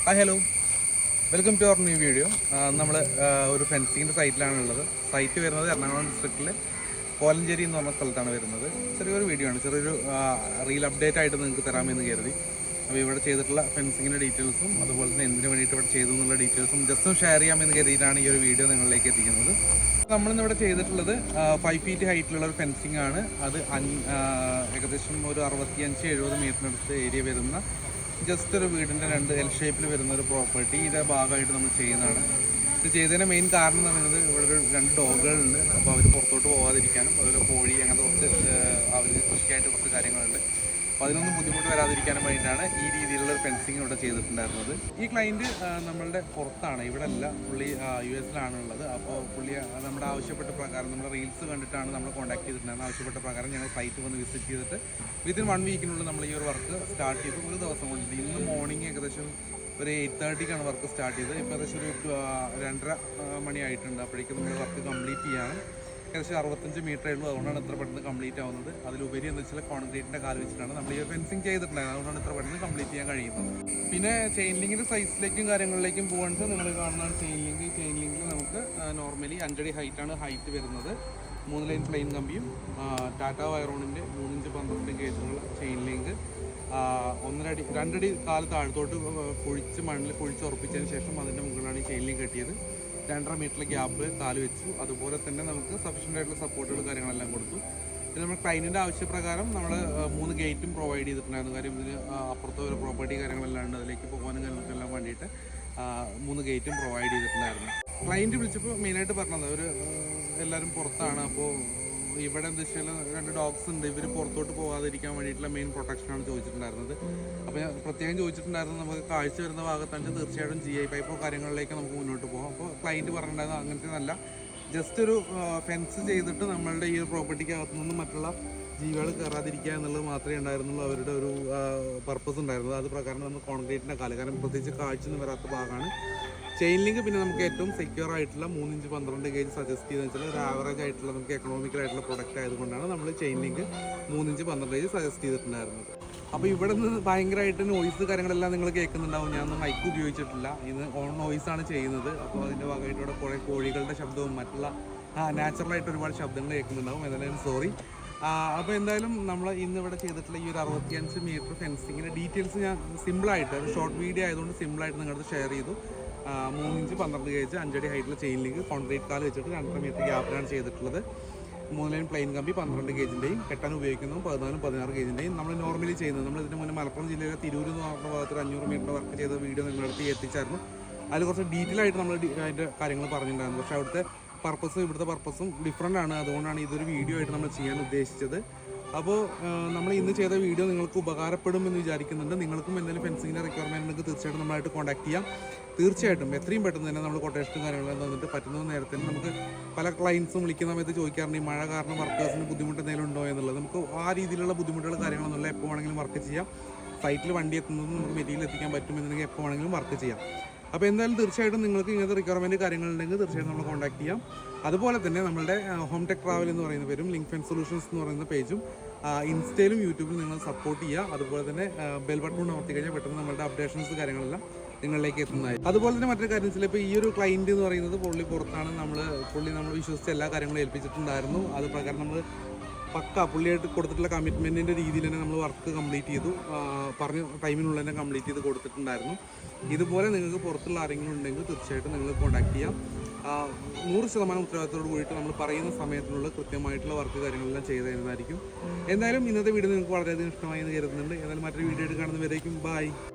Hi hello, welcome to our new video. നമ്മൾ ഒരു ഫെൻസിങ്ങിൻ്റെ സൈറ്റിലാണുള്ളത്. Site വരുന്നത് എറണാകുളം ഡിസ്ട്രിക്റ്റിൽ കോലഞ്ചേരി എന്ന് പറഞ്ഞ സ്ഥലത്താണ് വരുന്നത്. ചെറിയൊരു വീഡിയോ ആണ്, ചെറിയൊരു റീൽ അപ്ഡേറ്റ് ആയിട്ട് നിങ്ങൾക്ക് തരാമെന്ന് കരുതി. അപ്പോൾ ഇവിടെ ചെയ്തിട്ടുള്ള ഫെൻസിങ്ങിൻ്റെ ഡീറ്റെയിൽസും അതുപോലെ തന്നെ എന്തിനു വേണ്ടിയിട്ട് ഇവിടെ ചെയ്തു എന്നുള്ള ഡീറ്റെയിൽസും ജസ്റ്റ് ഷെയർ ചെയ്യാമെന്ന് കരുതിയിട്ടാണ് ഈ ഒരു വീഡിയോ നിങ്ങളിലേക്ക് എത്തിക്കുന്നത്. നമ്മളിന്നിവിടെ ചെയ്തിട്ടുള്ളത് 5 ഫീറ്റ് ഹൈറ്റിലുള്ള ഒരു ഫെൻസിങ് ആണ്. അത് ഏകദേശം ഒരു 65-70 മീറ്ററിനടുത്ത് ഏരിയ വരുന്ന ജസ്റ്റ് ഒരു വീടിൻ്റെ 2 എൽ ഷേപ്പിൽ വരുന്ന ഒരു പ്രോപ്പർട്ടിയുടെ ഭാഗമായിട്ട് നമ്മൾ ചെയ്യുന്നതാണ്. ഇത് ചെയ്തതിൻ്റെ മെയിൻ കാരണം എന്ന് പറയുന്നത് ഇവിടെ ഒരു 2 ഡോഗുകളുണ്ട്. അപ്പോൾ അവർ പുറത്തോട്ട് പോകാതിരിക്കാനും അതുപോലെ കോഴി അങ്ങനത്തെ കുറച്ച് അവർക്ക് കൃഷിയായിട്ട് കുറച്ച് കാര്യങ്ങളുണ്ട്. അപ്പോൾ അതിനൊന്നും ബുദ്ധിമുട്ട് വരാതിരിക്കാനും വേണ്ടിയിട്ടാണ് ഈ രീതിയിലുള്ള ഒരു ഫെൻസിങ് ഇവിടെ ചെയ്തിട്ടുണ്ടായിരുന്നത്. ഈ ക്ലയൻറ്റ് നമ്മളുടെ പുറത്താണ്, ഇവിടെ അല്ല, പുള്ളി US-ലാണ് ഉള്ളത്. അപ്പോൾ പുള്ളി നമ്മുടെ ആവശ്യപ്പെട്ട പ്രകാരം നമ്മുടെ റീൽസ് കണ്ടിട്ടാണ് നമ്മൾ കോൺടാക്ട് ചെയ്തിട്ടുണ്ടായിരുന്നത്. ആവശ്യപ്പെട്ട പ്രകാരം ഞങ്ങൾ സൈറ്റ് വന്ന് വിസിറ്റ് ചെയ്തിട്ട് വിത്തിൻ 1 വീക്കിനുള്ളിൽ നമ്മൾ ഈ ഒരു വർക്ക് സ്റ്റാർട്ട് ചെയ്തു. ഒരു ദിവസം കൊണ്ട് ഇന്ന് മോർണിംഗ് ഏകദേശം ഒരു 8:30-ക്കാണ് വർക്ക് സ്റ്റാർട്ട് ചെയ്തത്. ഇപ്പോൾ ഏകദേശം ഒരു 2:30 മണിയായിട്ടുണ്ട്. അപ്പോഴേക്കും നമ്മൾ വർക്ക് കംപ്ലീറ്റ് ചെയ്യാണ്. ഏകദേശം 65 മീറ്ററേ ഉള്ളൂ, അതുകൊണ്ടാണ് ഇത്ര പെട്ടെന്ന് കംപ്ലീറ്റ് ആവുന്നത്. അതിലുപരി എന്ന് വെച്ചാൽ കോൺക്രീറ്റിൻ്റെ കാല് വെച്ചിട്ടാണ് നമ്മൾ ഈ ഫെൻസിങ് ചെയ്തിട്ടുണ്ടായിരുന്നത്. അതുകൊണ്ടാണ് ഇത്ര പെട്ടെന്ന് കംപ്ലീറ്റ് ചെയ്യാൻ കഴിയുന്നത്. പിന്നെ ചെയിൻ ലിങ്കിൻ്റെ സൈസിലേക്കും കാര്യങ്ങളിലേക്കും പോകുന്നത് നിങ്ങൾ കാണുന്നതാണ് ചെയിൻ ലിങ്ക്. ചെയിൻ ലിങ്കിൽ നമുക്ക് നോർമലി 5 അടി ഹൈറ്റാണ് ഹൈറ്റ് വരുന്നത്. 3 ലൈൻ പ്ലെയിൻ കമ്പിയും ടാറ്റ വയറോണിൻ്റെ 3 ഇഞ്ച് 12 ഗേജുള്ള ചെയിൻ ലിങ്ക് 1.5 അടി 2 അടി കാല് താഴത്തോട്ട് മണ്ണിൽ കുഴിച്ചുറപ്പിച്ചതിന് ശേഷം അതിൻ്റെ മുകളിലാണ് ഈ ചെയിൻ ലിങ്ക് കെട്ടിയത്. 2.5 മീറ്റർ ഗ്യാപ്പ് കാല് വെച്ചു. അതുപോലെ തന്നെ നമുക്ക് സഫീഷ്യൻ്റ് ആയിട്ടുള്ള സപ്പോർട്ടുകൾ കാര്യങ്ങളെല്ലാം കൊടുത്തു. പിന്നെ നമ്മൾ ക്ലൈൻറ്റിൻ്റെ ആവശ്യപ്രകാരം നമ്മൾ 3 ഗേറ്റും പ്രൊവൈഡ് ചെയ്തിട്ടുണ്ടായിരുന്നു. കാര്യം ഇതിന് അപ്പുറത്തെ ഒരു പ്രോപ്പർട്ടി കാര്യങ്ങളെല്ലാം ഉണ്ട്, അതിലേക്ക് പോകാനും കാര്യങ്ങൾക്കെല്ലാം വേണ്ടിയിട്ട് 3 ഗേറ്റും പ്രൊവൈഡ് ചെയ്തിട്ടുണ്ടായിരുന്നു. ക്ലൈൻറ്റ് വിളിച്ചപ്പോൾ മെയിനായിട്ട് പറഞ്ഞത് അവർ എല്ലാവരും പുറത്താണ്. അപ്പോൾ ഇവിടെ എന്താ വെച്ചാൽ 2 ഡോഗ്സ് ഉണ്ട്, ഇവർ പുറത്തോട്ട് പോകാതിരിക്കാൻ വേണ്ടിയിട്ടുള്ള മെയിൻ പ്രൊട്ടക്ഷനാണ് ചോദിച്ചിട്ടുണ്ടായിരുന്നത്. അപ്പോൾ ഞാൻ പ്രത്യേകം ചോദിച്ചിട്ടുണ്ടായിരുന്നത് നമുക്ക് കാഴ്ച വരുന്ന ഭാഗത്താണെങ്കിൽ തീർച്ചയായിട്ടും GI പൈപ്പോ കാര്യങ്ങളിലേക്ക് നമുക്ക് മുന്നോട്ട് പോകാം. അപ്പോൾ ക്ലൈൻറ്റ് പറഞ്ഞിട്ടുണ്ടായിരുന്നു അങ്ങനത്തെ നല്ല ജസ്റ്റ് ഒരു ഫെൻസ് ചെയ്തിട്ട് നമ്മളുടെ ഈ ഒരു പ്രോപ്പർട്ടിക്ക് അകത്തു നിന്നും മറ്റുള്ള ജീവികൾ കയറാതിരിക്കുക എന്നുള്ളത് മാത്രമേ ഉണ്ടായിരുന്നുള്ളൂ അവരുടെ ഒരു പർപ്പസ് ഉണ്ടായിരുന്നത്. അത് പ്രകാരം നമ്മൾ കോൺക്രീറ്റിൻ്റെ കാല്, കാരണം പ്രത്യേകിച്ച് കാഴ്ചയൊന്നും വരാത്ത ഭാഗമാണ്. ചെയിൻ ലിങ്ക് പിന്നെ നമുക്ക് ഏറ്റവും സെക്യൂർ ആയിട്ടുള്ള 3 ഇഞ്ച് 12 ഗേജ് സജസ്റ്റ് ചെയ്തെന്ന് വെച്ചാൽ ഒരു ആവറേജ് ആയിട്ടുള്ള നമുക്ക് എക്കണോമിക്കലായിട്ടുള്ള പ്രൊഡക്റ്റ് ആയതുകൊണ്ടാണ് നമ്മൾ chain link 3 inch 12 gauge suggest ചെയ്തിട്ടുണ്ടായിരുന്നത്. അപ്പോൾ ഇവിടെ നിന്ന് ഭയങ്കരമായിട്ട് നോയ്സ് കാര്യങ്ങളെല്ലാം നിങ്ങൾ കേൾക്കുന്നുണ്ടാവും. ഞാനൊന്നും മൈക്ക് ഉപയോഗിച്ചിട്ടില്ല, ഇത് ഓൺ നോയ്സാണ് ചെയ്യുന്നത്. അപ്പോൾ അതിൻ്റെ ഭാഗമായിട്ട് ഇവിടെ കുറേ കോഴികളുടെ ശബ്ദവും മറ്റുള്ള നാച്ചുറലായിട്ട് ഒരുപാട് ശബ്ദങ്ങൾ കേൾക്കുന്നുണ്ടാവും. എന്തായാലും സോറി. അപ്പോൾ എന്തായാലും നമ്മൾ ഇന്നിവിടെ ചെയ്തിട്ടുള്ള ഈ ഒരു 65 മീറ്റർ ഫെൻസിങ്ങിൻ്റെ ഡീറ്റെയിൽസ് ഞാൻ സിമ്പിളായിട്ട്, ഒരു ഷോർട്ട് വീഡിയോ ആയതുകൊണ്ട് സിമ്പിളായിട്ട് നിങ്ങളത് ഷെയർ ചെയ്തു. 3 ഇഞ്ച് 12 ഗേജ് 5 അടി ഹൈറ്റിൽ ചെയിൻ ലിങ്ക് കോൺക്രീറ്റ് കാല് വെച്ചിട്ട് 2.5 മീറ്റർ ഗ്യാപ്പിലാണ് ചെയ്തിട്ടുള്ളത്. 3 ലൈൻ പ്ലെയിൻ കമ്പി 12 ഗേജിൻ്റെയും കെട്ടാൻ ഉപയോഗിക്കുന്നതും 14-16 ഗേജിൻ്റെയും നമ്മൾ നോർമലി ചെയ്യുന്നത്. നമ്മൾ ഇതിന് മുന്നേ മലപ്പുറം ജില്ലയിലെ തിരൂർ എന്ന് പറഞ്ഞ ഭാഗത്ത് 500 മീറ്റർ വർക്ക് ചെയ്ത വീഡിയോ നിങ്ങളുടെ അടുത്ത് എത്തിച്ചായിരുന്നു. അതിൽ കുറച്ച് ഡീറ്റെയിൽ ആയിട്ട് നമ്മൾ അതിൻ്റെ കാര്യങ്ങൾ പറഞ്ഞിട്ടുണ്ടായിരുന്നു. പക്ഷേ അവിടുത്തെ പർപ്പസും ഇവിടുത്തെ പർപ്പസും ഡിഫറൻ്റ് ആണ്. അതുകൊണ്ടാണ് ഇതൊരു വീഡിയോ ആയിട്ട് നമ്മൾ ചെയ്യാൻ ഉദ്ദേശിച്ചത്. അപ്പോൾ നമ്മൾ ഇന്ന് ചെയ്ത വീഡിയോ നിങ്ങൾക്ക് ഉപകാരപ്പെടുമെന്ന് വിചാരിക്കുന്നുണ്ട്. നിങ്ങൾക്കും എന്തെങ്കിലും ഫെൻസിങ്ങിൻ്റെ റിക്വയർമെൻറ്റ് ഉണ്ടെങ്കിൽ തീർച്ചയായിട്ടും നമ്മളായിട്ട് കോൺടാക്ട് ചെയ്യാം. തീർച്ചയായിട്ടും എത്രയും പെട്ടെന്ന് തന്നെ നമ്മൾ കൊട്ടേഷനും കാര്യങ്ങളും തന്നിട്ട് പറ്റുന്ന നേരത്തിന് നമുക്ക് പല ക്ലയൻസും വിളിക്കുന്ന സമയത്ത് ചോദിക്കാറുണ്ട് ഈ മഴ കാരണം വർക്കേഴ്സിന് ബുദ്ധിമുട്ട് എന്തെങ്കിലും ഉണ്ടോ എന്നുള്ളത്. നമുക്ക് ആ രീതിയിലുള്ള ബുദ്ധിമുട്ടുകൾ കാര്യങ്ങളൊന്നുമില്ല, എപ്പോൾ വേണമെങ്കിലും വർക്ക് ചെയ്യാം. സൈറ്റിൽ വണ്ടി എത്തുന്നതും നമുക്ക് മെറ്റീരിയൽ എത്തിക്കാൻ പറ്റുമെന്നുണ്ടെങ്കിൽ എപ്പോൾ വേണമെങ്കിലും വർക്ക് ചെയ്യാം. അപ്പോൾ എന്തായാലും തീർച്ചയായിട്ടും നിങ്ങൾക്ക് ഇങ്ങനത്തെ റിക്വയർമെൻറ്റ് കാര്യങ്ങളുണ്ടെങ്കിൽ തീർച്ചയായിട്ടും നമ്മൾ കോൺടാക്ട് ചെയ്യാം. അതുപോലെ തന്നെ നമ്മുടെ ഹോം ടെക് ട്രാവൽ എന്ന് പറയുന്ന പേരും ലിങ്ക് ഫെൻസ് സൊല്യൂഷൻസ് എന്ന് പറയുന്ന പേജും ഇൻസ്റ്റയിലും യൂട്യൂബിലും നിങ്ങൾ സപ്പോർട്ട് ചെയ്യുക. അതുപോലെ തന്നെ ബെൽ ബട്ടൺ അമർത്തി കഴിഞ്ഞാൽ പെട്ടെന്ന് നമ്മളുടെ അപ്ഡേഷൻസ് കാര്യങ്ങളെല്ലാം നിങ്ങളിലേക്ക് എത്തുന്നതായി. അതുപോലെ തന്നെ മറ്റൊരു കാര്യം വെച്ചാൽ ഇപ്പോൾ ഈ ഒരു ക്ലയൻറ്റ് എന്ന് പറയുന്നത് പുള്ളി പുറത്താണ്. പുള്ളി നമ്മൾ വിശ്വസിച്ച് എല്ലാ കാര്യങ്ങളും ഏൽപ്പിച്ചിട്ടുണ്ടായിരുന്നു. അത് പ്രകാരം നമ്മൾ പുള്ളിയായിട്ട് കൊടുത്തിട്ടുള്ള കമ്മിറ്റ്മെൻറ്റിൻ്റെ രീതിയിൽ തന്നെ നമ്മൾ വർക്ക് കംപ്ലീറ്റ് ചെയ്തു. പറഞ്ഞ ടൈമിനുള്ളിൽ തന്നെ കംപ്ലീറ്റ് ചെയ്ത് കൊടുത്തിട്ടുണ്ടായിരുന്നു. ഇതുപോലെ നിങ്ങൾക്ക് പുറത്തുള്ള ആരെങ്കിലും ഉണ്ടെങ്കിൽ തീർച്ചയായിട്ടും നിങ്ങൾ കോൺടാക്ട് ചെയ്യാം. 100% ഉത്തരവാദിത്തത്തോട് കൂടിയിട്ട് നമ്മൾ പറയുന്ന സമയത്തിനുള്ള കൃത്യമായിട്ടുള്ള വർക്ക് കാര്യങ്ങളെല്ലാം ചെയ്തു തരുന്നതായിരിക്കും. എന്തായാലും ഇന്നത്തെ വീഡിയോ നിങ്ങൾക്ക് വളരെയധികം ഇഷ്ടമായി എന്ന് കരുതുന്നുണ്ട്. എന്നാലും മറ്റൊരു വീഡിയോ ആയിട്ട് കാണുന്നവരേക്കും ബൈ.